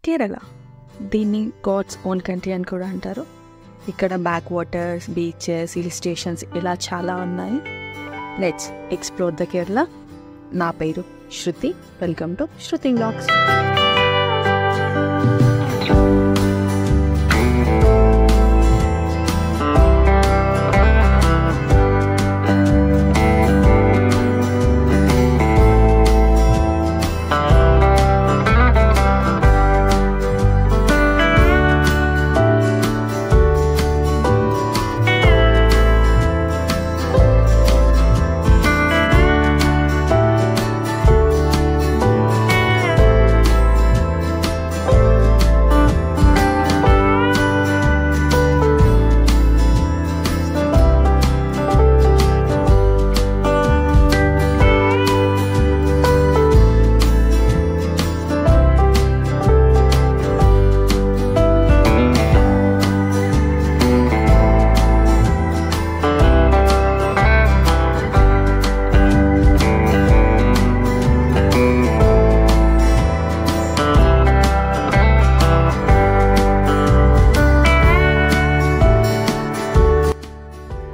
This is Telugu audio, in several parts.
కేరళ. దీన్ని గాడ్స్ ఓన్ కంట్రీ అని కూడా అంటారు. ఇక్కడ backwaters, beaches, hill stations ఇలా చాలా ఉన్నాయి. Let's explore the Kerala. నా పేరు Shruti. Welcome to Shruti vlogs.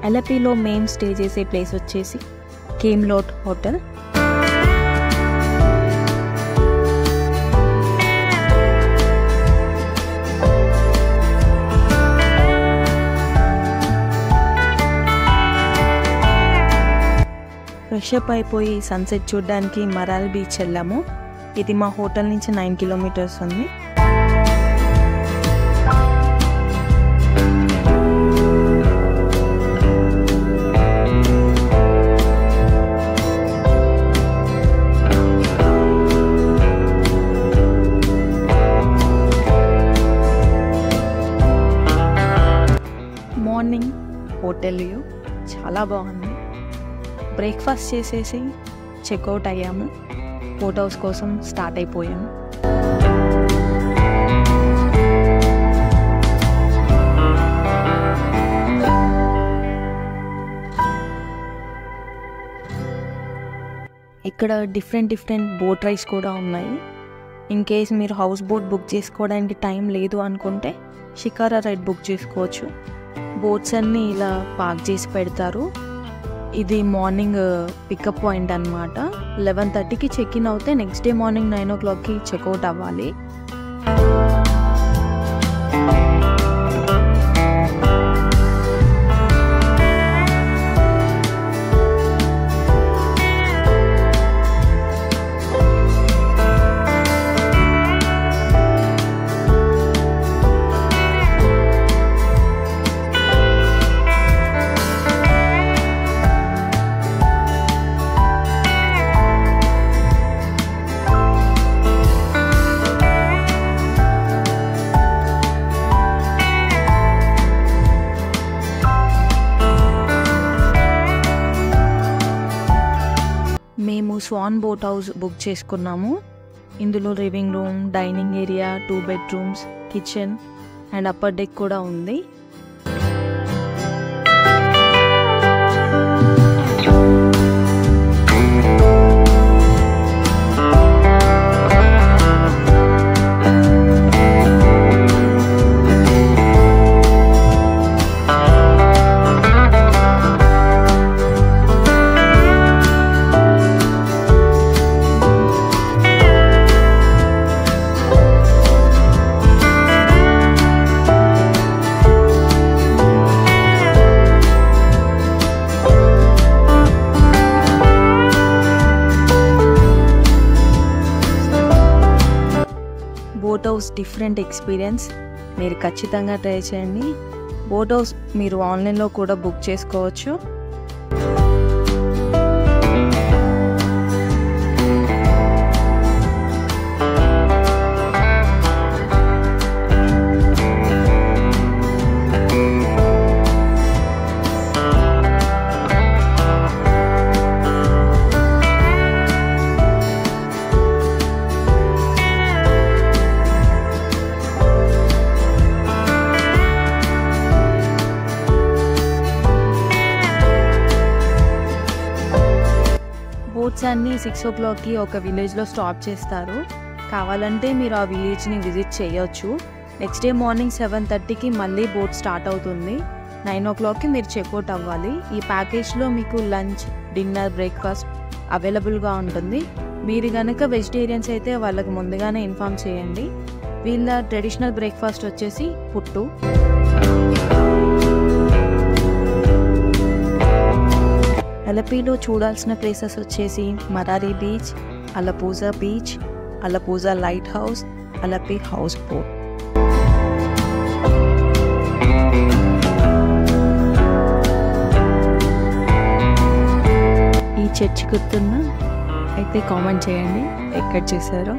అలపిలో మేము స్టే చేసే ప్లేస్ వచ్చేసి కేమ్లోట్ హోటల్. ఫ్రెషప్ అయిపోయి సన్సెట్ చూడడానికి మరాల్ బీచ్ వెళ్ళాము. ఇది మా హోటల్ నుంచి 9 కిలోమీటర్స్ ఉంది. మార్నింగ్ హోటల్ వ్యూ చాలా బాగుంది. బ్రేక్ఫాస్ట్ చేసేసి చెక్అవుట్ అయ్యాము. బోట్ హౌస్ కోసం స్టార్ట్ అయిపోయాము. ఇక్కడ డిఫరెంట్ బోట్ రైడ్స్ కూడా ఉన్నాయి. ఇన్ కేస్ మీరు హౌస్ బోట్ బుక్ చేసుకోవడానికి టైం లేదు అనుకుంటే షికారా రైడ్ బుక్ చేసుకోవచ్చు. బోట్స్ అన్నీ ఇలా పార్క్ చేసి పెడతారు. ఇది మార్నింగ్ పికప్ పాయింట్ అనమాట. 11:30కి చెక్ ఇన్ అవుతే నెక్స్ట్ డే మార్నింగ్ 9 o'clockకి చెక్అవుట్ అవ్వాలి. మేము స్వాన్ బోట్ హౌస్ బుక్ చేసుకున్నాము. ఇందులో living room, dining area, 2 bedrooms, kitchen and upper deck కూడా ఉంది. Boat house different experience. మీరు ఖచ్చితంగా ట్రై చేయండి. బోట్ హౌస్ మీరు ఆన్లైన్లో కూడా బుక్ చేసుకోవచ్చు. బోట్స్ అన్నీ 6 o'clockకి ఒక విలేజ్లో స్టాప్ చేస్తారు. కావాలంటే మీరు ఆ విలేజ్ని విజిట్ చేయొచ్చు. నెక్స్ట్ డే మార్నింగ్ 7:30కి మళ్ళీ బోట్ స్టార్ట్ అవుతుంది. 9 o'clockకి మీరు చెక్అవుట్ అవ్వాలి. ఈ ప్యాకేజ్లో మీకు లంచ్, డిన్నర్, బ్రేక్ఫాస్ట్ అవైలబుల్గా ఉంటుంది. మీరు కనుక వెజిటేరియన్స్ అయితే వాళ్ళకి ముందుగానే ఇన్ఫామ్ చేయండి. వీళ్ళ ట్రెడిషనల్ బ్రేక్ఫాస్ట్ వచ్చేసి పుట్టు. అలపీలో చూడాల్సిన ప్లేసెస్ వచ్చేసి Marari beach, Alappuzha beach, Alappuzha lighthouse, Alleppey houseboat. ఈ చర్చ్ గుర్తుందా? అయితే కామెంట్ చేయండి ఎక్కడ చేశారో.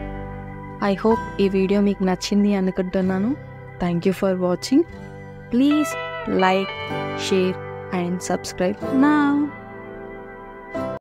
ఐ హోప్ ఈ వీడియో మీకు నచ్చింది అనుకుంటున్నాను. Thank you for watching. Please like, share and subscribe now.